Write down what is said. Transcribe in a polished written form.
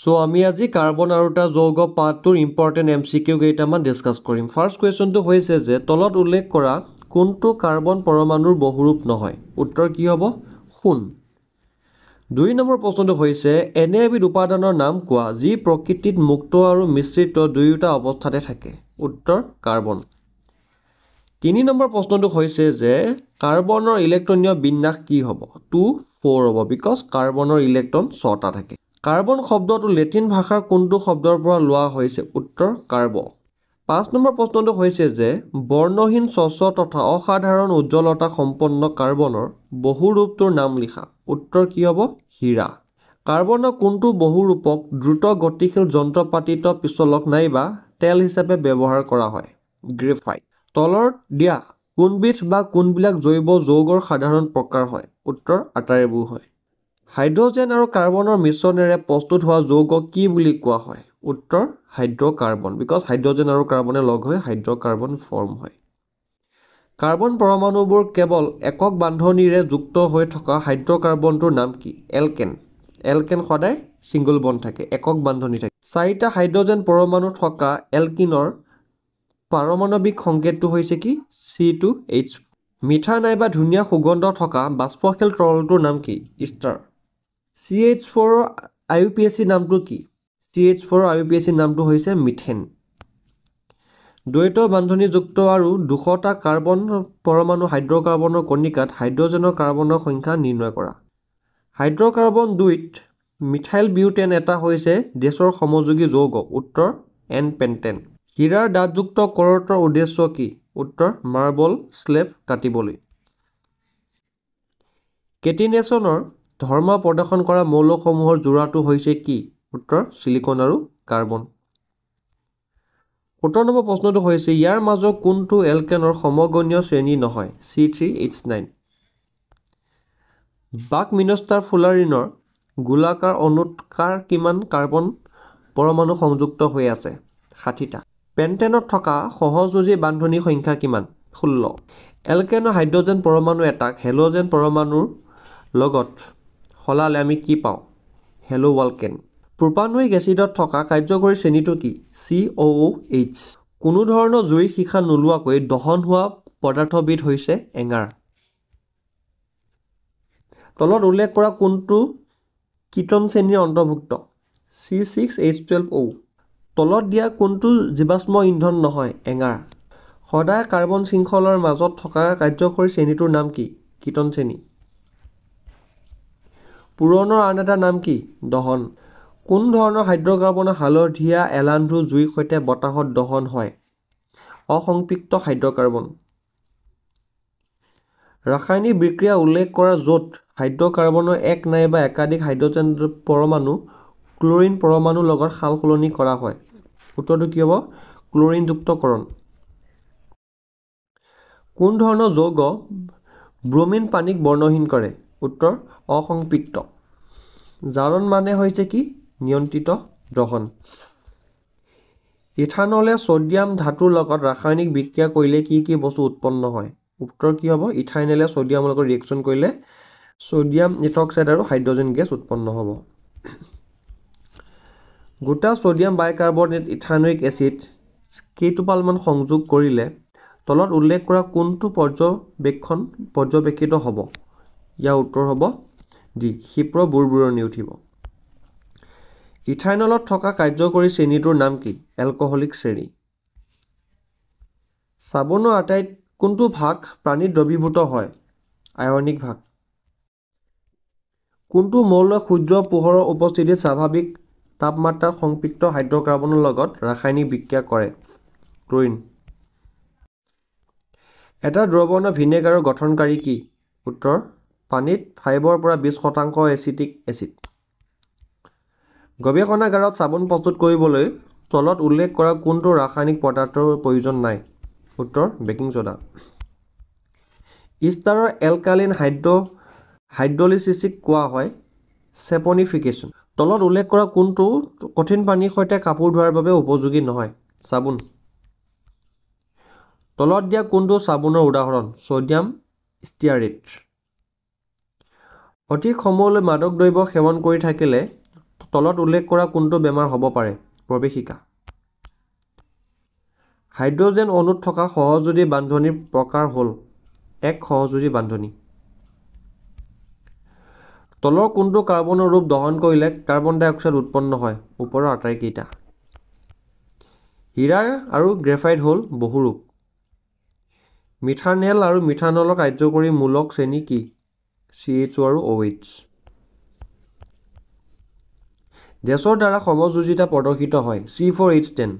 So আমি আজি carbon আৰু তাৰ যৌগ পাঠটোৰ ইম্পৰ্টেণ্ট MCQ কেইটামান ডিছকাছ কৰিম। ফাৰ্ষ্ট কুৱেশ্যনটো হৈছে যে তলত উল্লেখ কৰা কোনটো কাৰ্বন পৰমাণুৰ বহুৰূপ নহয়? উত্তৰ কি হ'ব? সোণ। 2 নম্বৰ প্ৰশ্নটো হৈছে এনে এবিধ উপাদানৰ নাম কোৱা যি প্ৰকৃতিত মুক্ত আৰু মিশ্ৰিত দুয়োটা অৱস্থাতে থাকে? উত্তৰ কাৰ্বন। 3 নম্বৰ প্ৰশ্নটো হৈছে যে কাৰ্বনৰ ইলেক্ট্ৰনীয় বিন্যাস কি হ'ব? 2 4 হ'ব বিকজ কাৰ্বনৰ ইলেক্ট্ৰন 6টা থাকে। কাৰ্বন শব্দটো লেটিন ভাষাৰ কোনটো শব্দৰ পৰা লোৱা হৈছে? উত্তৰ কাৰ্ব। 5 নম্বৰ প্ৰশ্নটো হৈছে যে বৰ্ণহীন স্বচ্ছ তথা অসাধাৰণ উজ্জ্বলতা সম্পন্ন কাৰ্বনৰ বহুৰূপটোৰ নাম লিখা। উত্তৰ কি হ'ব? হীৰা। কাৰ্বনৰ কোনটো বহুৰূপক দ্ৰুত গতিশীল যন্ত্ৰপাতিত পিছলক নাইবা তেল হিচাপে ব্যৱহাৰ কৰা হয়? গ্ৰেফাইট। তলত দিয়া কোনবিধ বা কোনবিলাক জৈৱ যৌগৰ সাধাৰণ প্ৰকাৰ হয়? উত্তৰ আটাইবোৰ হয়। হাইড্ৰজেন আৰু কাৰ্বনৰ মিশ্ৰণেৰে প্ৰস্তুত হোৱা যৌগ কি বুলি কোৱা হয়? উত্তৰ হাইড্ৰ'কাৰ্বন বিকজ হাইড্ৰজেন আৰু কাৰ্বনে লগ হৈ হাইড্ৰ'কাৰ্বন ফৰ্ম হয়। কাৰ্বন পৰমাণুবোৰ কেৱল একক বান্ধনীৰে যুক্ত হৈ থকা হাইড্ৰ'কাৰ্বনটোৰ নাম কি? এলকেন। এলকেন সদায় ছিংগল বণ্ড থাকে, একক বান্ধনী থাকে। 4টা হাইড্ৰজেন পৰমাণু থকা এলকিনৰ পাৰমাণৱিক সংকেতটো হৈছে কি? C2H। মিঠা নাইবা ধুনীয়া সুগন্ধ থকা বাষ্পশীল তৰলটোৰ নাম কি? ইষ্টাৰ। CH4 IUPAC নামটো কি? CH4 IUPAC নামটো হৈছে মিথেন। দ্বৈত বান্ধনীযুক্ত আৰু 200টা কাৰ্বন পৰমাণু হাইড্ৰ'কাৰ্বনৰ কণিকাত হাইড্ৰজেনৰ কাৰ্বনৰ সংখ্যা নিৰ্ণয় কৰা। হাইড্ৰ'কাৰ্বন 2ত মিথাইল বিউটেন এটা হৈছে ডেছৰ সমযোগী যৌগ। উত্তৰ N-পেণ্টেন। হীৰাৰ দাঁতযুক্ত কৰতৰ উদ্দেশ্য কি? উত্তৰ মাৰ্বল স্লেব কাটিবলৈ। কেটিনেশ্যনৰ ধৰ্ম প্ৰদৰ্শন কৰা মৌলসমূহৰ যোৰাটো হৈছে কি? উত্তৰ চিলিকন আৰু কাৰ্বন। 17 নম্বৰ প্ৰশ্নটো হৈছে ইয়াৰ মাজৰ কোনটো এলকেনৰ সমগনীয় শ্ৰেণী নহয়? C3H9। বাকমিনষ্টাৰ ফুলাৰিনৰ গোলাকাৰ অণুত কাৰ কিমান কাৰ্বন পৰমাণু সংযুক্ত হৈ আছে? 60টা। পেণ্টেনত থকা সহযোজী বান্ধনীৰ সংখ্যা কিমান? 16। এলকেনৰ হাইড্ৰজেন পৰমাণু এটাক হেল'জেন পৰমাণুৰ লগত সলালে আমি কি পাওঁ? হেলোৱালকেন। প্ৰপানোইক এচিডত থকা কাৰ্যকৰী শ্ৰেণীটো কি? COOH। কোনো ধৰণৰ জুইৰ শিখা নোলোৱাকৈ দহন হোৱা পদাৰ্থবিধ হৈছে এঙাৰ। তলত উল্লেখ কৰা কোনটো কীটন শ্ৰেণীৰ অন্তৰ্ভুক্ত? C6H12O। তলত দিয়া কোনটো জীৱাশ্ম ইন্ধন নহয়? এঙাৰ। সদায় কাৰ্বন শৃংখলৰ মাজত থকা কাৰ্যকৰী শ্ৰেণীটোৰ নাম কি? কীটন শ্ৰেণী। পুৰণৰ আন এটা নাম কি? দহন। কোন ধৰণৰ হাইড্ৰ'কাৰ্বনৰ হালধীয়া এলান্ধু জুইৰ সৈতে বতাহত দহন হয়? অসম্পৃক্ত হাইড্ৰ'কাৰ্বন। ৰাসায়নিক বিক্ৰিয়া উল্লেখ কৰা য'ত হাইড্ৰ'কাৰ্বনৰ এক নাইবা একাধিক হাইড্ৰজেন পৰমাণু ক্লৰিন পৰমাণুৰ লগত সালসলনি কৰা হয়? উত্তৰটো কি হ'ব? ক্লৰিনযুক্তকৰণ। কোন ধৰণৰ যৌগ ব্ৰোমিন পানীক বৰ্ণহীন কৰে? উত্তৰ অসম্পৃক্ত। জাৰণ মানে হৈছে কি? নিয়ন্ত্ৰিত দহন। ইথানলে ছডিয়াম ধাতুৰ লগত ৰাসায়নিক বিক্ৰিয়া কৰিলে কি কি বস্তু উৎপন্ন হয়? উত্তৰ কি হ'ব? ইথাইনেলে ছডিয়ামৰ লগত ৰিয়েকশ্যন কৰিলে ছডিয়াম ইথক্সাইড আৰু হাইড্ৰজেন গেছ উৎপন্ন হ'ব। গোটা ছডিয়াম বাইকাৰ্বনেট ইথানোইক এচিড কেইটোপালমান সংযোগ কৰিলে তলত উল্লেখ কৰা কোনটো পৰ্যবেক্ষিত হ'ব? ইয়াৰ উত্তৰ হ'ব ডি ক্ষিপ্ৰ বুৰবুৰণি উঠিব। ইথাইনলত থকা কাৰ্যকৰী শ্ৰেণীটোৰ নাম কি? এলকহলিক শ্ৰেণী। চাবোনৰ কোনটো ভাগ পানীত দ্ৰৱীভূত হয়? আয়নিক ভাগ। কোনটো মৌলই সূৰ্যৰ পোহৰৰ উপস্থিতিত স্বাভাৱিক তাপমাত্ৰাত সংপৃক্ত হাইড্ৰ'কাৰ্বনৰ লগত ৰাসায়নিক বিক্ৰিয়া কৰে? ক্লৰিন। এটা দ্ৰৱণৰ ভিনেগাৰৰ গঠনকাৰী কি? উত্তৰ পানীত 5 ৰ পৰা 20% এচিটিক এচিড। গৱেষণাগাৰত চাবোন প্ৰস্তুত কৰিবলৈ তলত উল্লেখ কৰা কোনটো ৰাসায়নিক পদাৰ্থৰ প্ৰয়োজন নাই? উত্তৰ বেকিং ছ'ডা। ইষ্টাৰৰ এলকালিন হাইড্ৰলিচিছক কোৱা হয় চেপনিফিকেশ্যন। তলত উল্লেখ কৰা কোনটো কঠিন পানীৰ সৈতে কাপোৰ ধোৱাৰ বাবে উপযোগী নহয়? চাবোন। তলত দিয়া কোনটো চাবোনৰ উদাহৰণ? ছ'ডিয়াম ষ্টিয়াৰেট। অধিক সময়লৈ মাদক দ্ৰব্য সেৱন কৰি থাকিলে তলত উল্লেখ কৰা কোনটো বেমাৰ হ'ব পাৰে প্ৰৱেশিকা হাইড্ৰজেন অণুত থকা সহযোগী বান্ধনিৰ প্ৰকাৰ হ'ল এক সহযোগী বান্ধনি তলৰ কোনটো কাৰ্বনৰ ৰূপ দহন কৰিলে কাৰ্বন ডাই অক্সাইড উৎপন্ন হয় ওপৰৰ আটাইকেইটা হীৰা আৰু গ্ৰেফাইট হ'ল বহুৰূপ মিথানেল আৰু মিথানলৰ কাৰ্যকৰী মূলক শ্ৰেণী কি CHO আৰু OH গেছৰ দ্বাৰা সমযোজিতা প্ৰদৰ্শিত হয় C4H10